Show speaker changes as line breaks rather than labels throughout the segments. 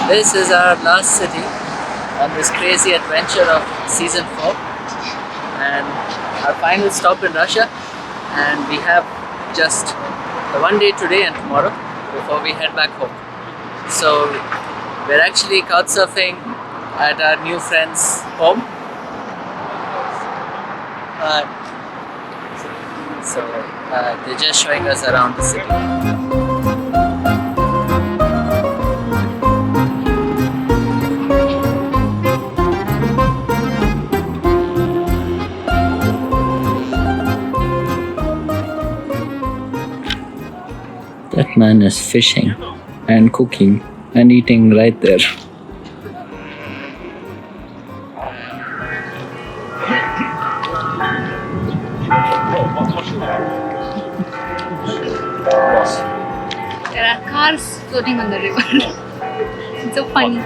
This is our last city on this crazy adventure of season 4 and our final stop in Russia, and we have just the one day today and tomorrow before we head back home. So we're actually couchsurfing at our new friend's home. They're just showing us around the city. That man is fishing and cooking and eating right there.
There are cars floating on the river. It's so funny.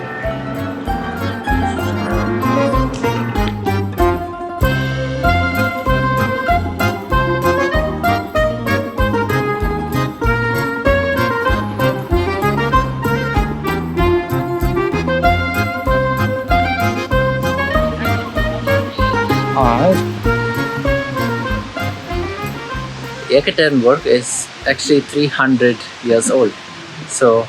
Yekaterinburg is actually 300 years old. So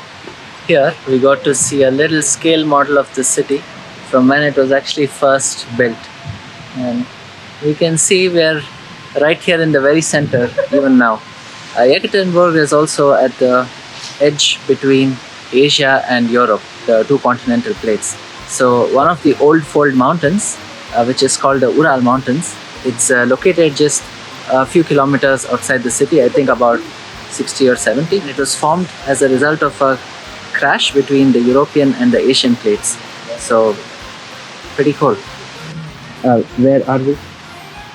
here we got to see a little scale model of the city from when it was actually first built. And we can see we're right here in the very center even now. Yekaterinburg is also at the edge between Asia and Europe, the two continental plates. So one of the old fold mountains, which is called the Ural Mountains, it's located just a few kilometers outside the city, I think about 60 or 70. It was formed as a result of a crash between the European and the Asian plates. So, pretty cool. Where are we?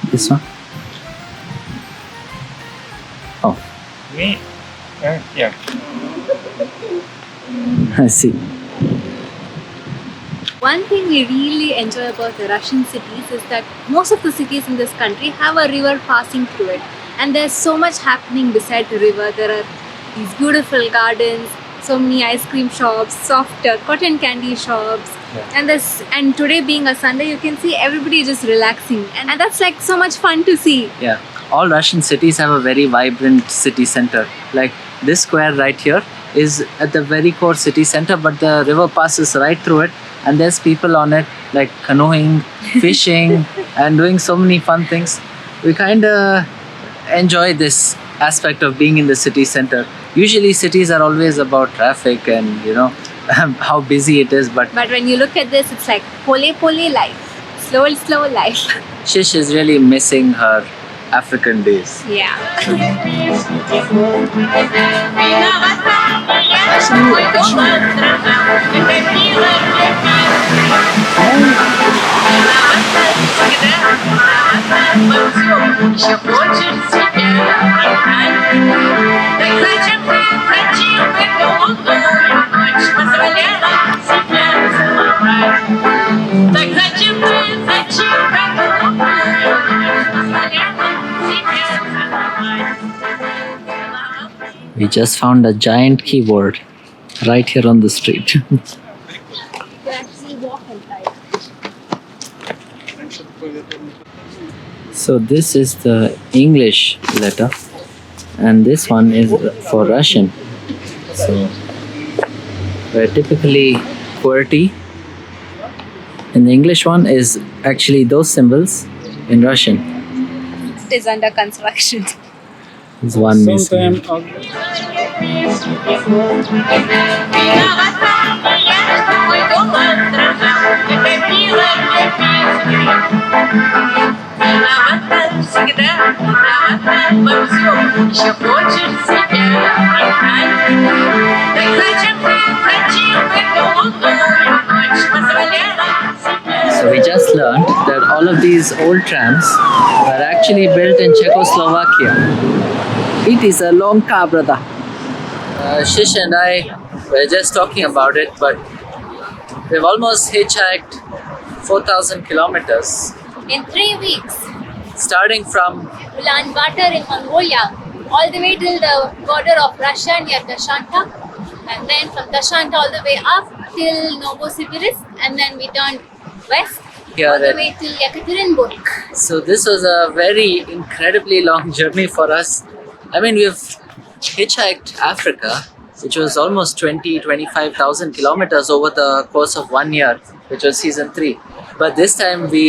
This one? Oh.
Me? Yeah.
I see.
One thing we really enjoy about the Russian cities is that most of the cities in this country have a river passing through it, and there's so much happening beside the river. There are these beautiful gardens, so many ice cream shops, soft cotton candy shops, and today being a Sunday, you can see everybody just relaxing, and that's like so much fun to see.
Yeah, all Russian cities have a very vibrant city center. Like this square right here is at the very core city center, but the river passes right through it. And there's people on it like canoeing, fishing and doing so many fun things. We kind of enjoy this aspect of being in the city center. Usually cities are always about traffic and how busy it is, but
when you look at this, it's like pole life, slow life.
Shish is really missing her African days.
Yeah.
We just found a giant keyboard right here on the street.
You can actually walk inside.
So this is the English letter and this one is for Russian. So where typically QWERTY in the English one is actually those symbols in Russian.
It is under construction.
There's one missing. So we just learned that all of these old trams were actually built in Czechoslovakia. It is a long car, brother. Shish and I were just talking about it, but we've almost hitchhiked 4,000 kilometers.
In 3 weeks.
Starting from
Ulaanbaatar in Mongolia, all the way till the border of Russia near Shanta,
and then from Dashant all the way up till Novosibirsk, and then we turned west
Here
all the
at-
way till Yekaterinburg.
So this was a very incredibly long journey for us. I mean, we've hitchhiked Africa, which was almost 25,000 kilometers over the course of 1 year, which was season 3. But this time we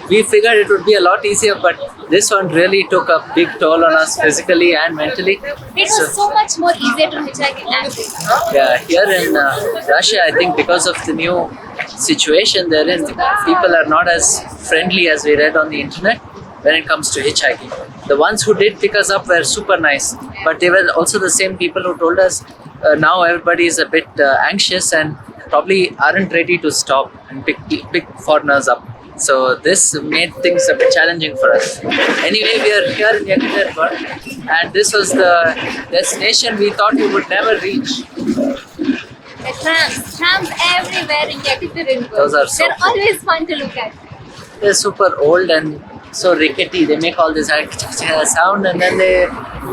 we figured it would be a lot easier, but this one really took a big toll on us physically and mentally.
It was so much more easier to hitchhike in Africa.
Yeah, here in Russia, I think because of the new situation they're in, people are not as friendly as we read on the internet when it comes to hitchhiking. The ones who did pick us up were super nice, but they were also the same people who told us now everybody is a bit anxious and probably aren't ready to stop and pick foreigners up. So this made things a bit challenging for us. Anyway, we are here in Yekaterinburg, and this was the destination we thought we would never reach.
The trams everywhere in Yekaterinburg.
Those are so
They're
cool.
always fun to look at.
They're super old and so rickety. They make all this sound and then they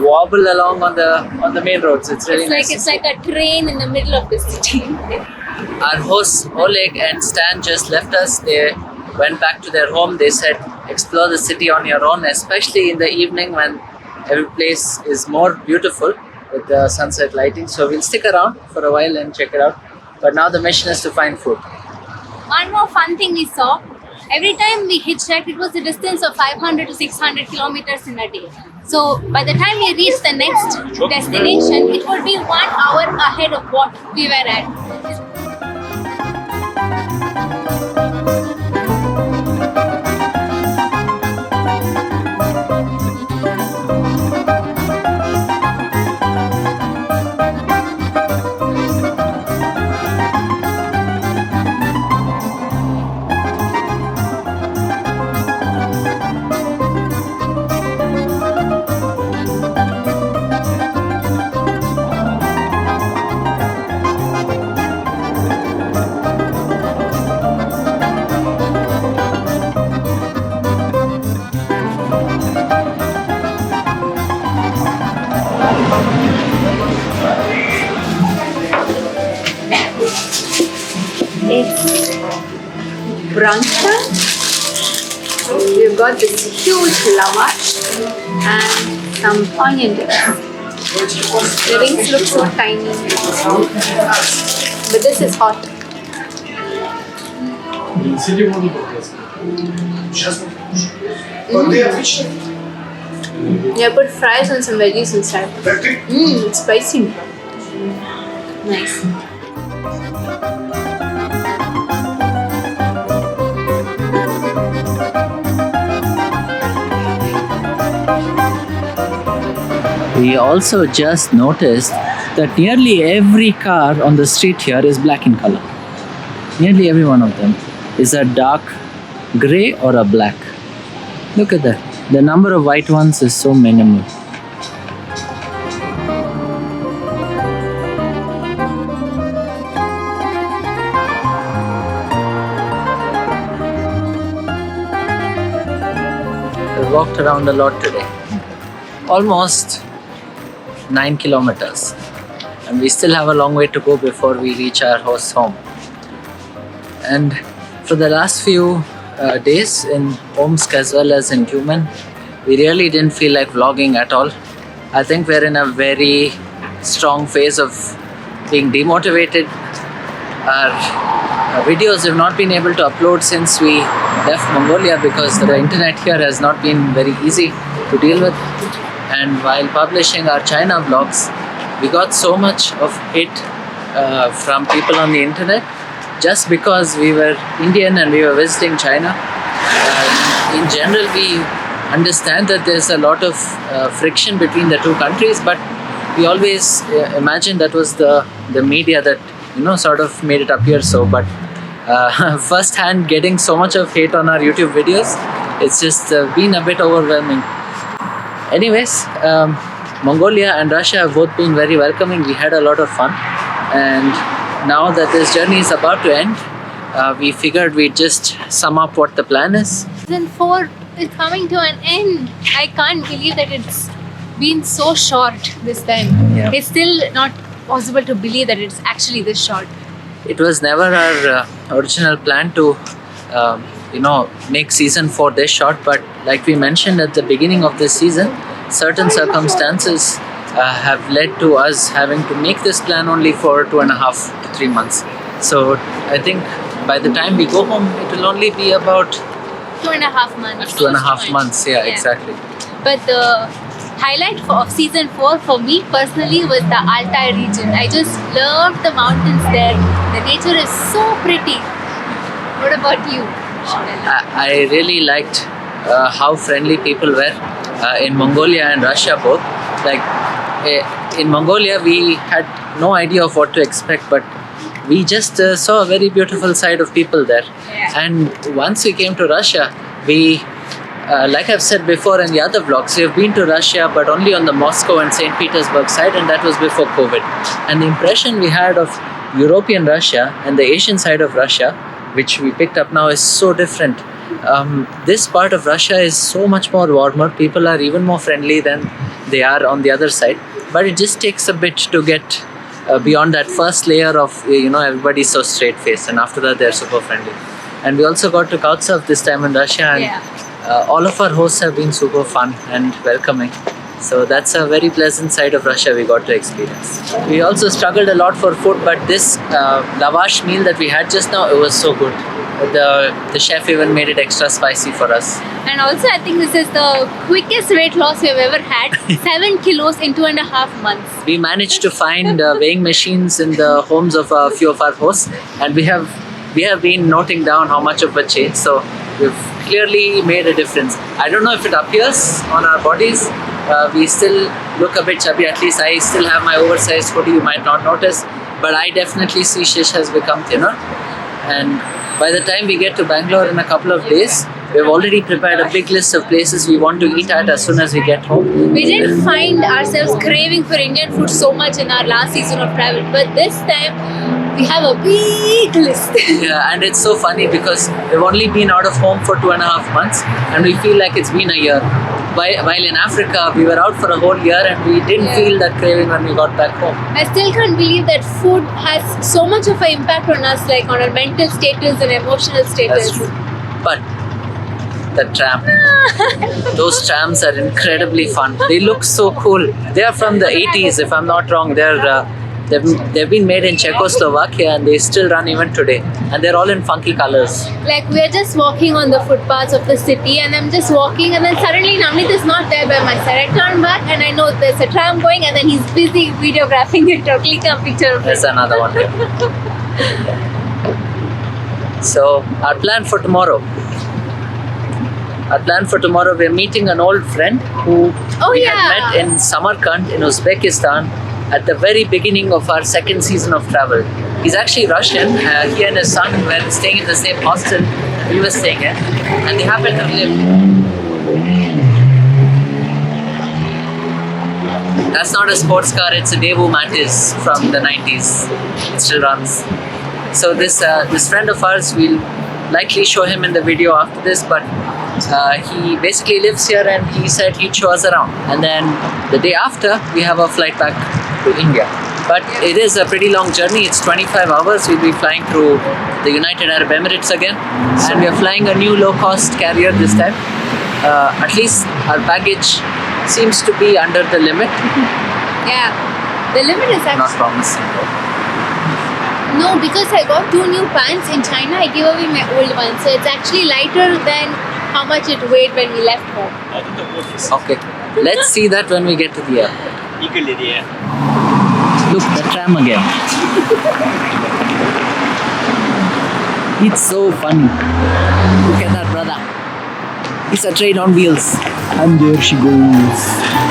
wobble along on the main roads. It's really nice.
It's like a train in the middle of the city.
Our hosts Oleg and Stan just left us. They went back to their home. They said explore the city on your own, especially in the evening when every place is more beautiful with the sunset lighting. So we'll stick around for a while and check it out. But now the mission is to find food.
One more fun thing we saw. Every time we hitchhiked, it was a distance of 500 to 600 kilometers in a day. So by the time we reached the next destination, it would be 1 hour ahead of what we were at.
It's brunch time. We've got this huge lavash and some onion rings. The rings look so tiny, but this is hot. Yeah, put fries and some veggies inside. It's spicy. Nice.
We also just noticed that nearly every car on the street here is black in color. Nearly every one of them is a dark gray or a black. Look at that. The number of white ones is so minimal. We walked around a lot today. Almost 9 kilometers, and we still have a long way to go before we reach our host's home. And for the last few days in Omsk as well as in Tyumen, we really didn't feel like vlogging at all. I think we're in a very strong phase of being demotivated. Our videos have not been able to upload since we left Mongolia because the internet here has not been very easy to deal with. And while publishing our China vlogs, we got so much of hate from people on the internet just because we were Indian and we were visiting China. In general, we understand that there's a lot of friction between the two countries, but we always imagined that was the media that sort of made it appear so. But first hand getting so much of hate on our YouTube videos, it's just been a bit overwhelming. Anyways, Mongolia and Russia have both been very welcoming. We had a lot of fun, and now that this journey is about to end, we figured we'd just sum up what the plan is.
Season 4 is coming to an end. I can't believe that it's been so short this time.
Yeah.
It's still not possible to believe that it's actually this short?
It was never our original plan to, make season 4 this short. But like we mentioned at the beginning of this season, certain circumstances have led to us having to make this plan only for 2.5 to 3 months. So I think by the time we go home, it will only be about
2.5 months.
2.5 months. Yeah, exactly.
But the highlight of season 4 for me personally was the Altai region. I just loved the mountains there. The nature is so pretty. What about you?
I really liked how friendly people were in Mongolia and Russia both. Like in Mongolia, we had no idea of what to expect, but we just saw a very beautiful side of people there.
Yeah.
And once we came to Russia, we, like I've said before in the other vlogs, we've been to Russia, but only on the Moscow and St. Petersburg side, and that was before COVID. And the impression we had of European Russia and the Asian side of Russia, which we picked up now, is so different. This part of Russia is so much more warmer. People are even more friendly than they are on the other side. But it just takes a bit to get beyond that first layer of, everybody's so straight faced, and after that they're super friendly. And we also got to Couchsurf this time in Russia, and all of our hosts have been super fun and welcoming. So that's a very pleasant side of Russia we got to experience. We also struggled a lot for food, but this lavash meal that we had just now, it was so good. The chef even made it extra spicy for us.
And also, I think this is the quickest weight loss we've ever had. 7 kilos in 2.5 months.
We managed to find weighing machines in the homes of a few of our hosts, and we have been noting down how much of a change. So we've clearly made a difference. I don't know if it appears on our bodies. We still look a bit chubby. At least I still have my oversized hoodie. You might not notice, but I definitely see Shish has become thinner. And by the time we get to Bangalore in a couple of days, we've already prepared a big list of places we want to eat at as soon as we get home.
We didn't find ourselves craving for Indian food so much in our last season of travel, but this time we have a big list.
Yeah, and it's so funny because we've only been out of home for 2.5 months, and we feel like it's been a year. While in Africa, we were out for a whole year and we didn't feel that craving when we got back home.
I still can't believe that food has so much of an impact on us, like on our mental status and emotional status.
That's true. But the tram, those trams are incredibly fun. They look so cool. They are from the 80s, if I'm not wrong. They've been made in Czechoslovakia and they still run even today. And they're all in funky colors.
Like we're just walking on the footpaths of the city, and I'm just walking, and then suddenly Navneet is not there by my side. I turn back and I know there's a tram going, and then he's busy videographing it or clicking a picture of it.
There's another one there. So our plan for tomorrow. We're meeting an old friend who we had met in Samarkand in Uzbekistan at the very beginning of our second season of travel. He's actually Russian. He and his son were staying in the same hostel we were staying in, and they happen to live. That's not a sports car, it's a Daewoo Matiz from the 90s. It still runs. So this friend of ours, we'll likely show him in the video after this, but he basically lives here and he said he'd show us around. And then the day after, we have a flight back to India. But it is a pretty long journey. It's 25 hours. We'll be flying through the United Arab Emirates again. And we are flying a new low-cost carrier this time. At least our baggage seems to be under the limit.
Yeah, the limit is actually...
Not promising though.
No, because I got 2 new pants in China. I gave away my old one. So it's actually lighter than how much it weighed when we left home.
Okay, let's see that when we get to the airport. Look, the tram again. It's so funny. Look at that, brother. It's a train on wheels. And there she goes.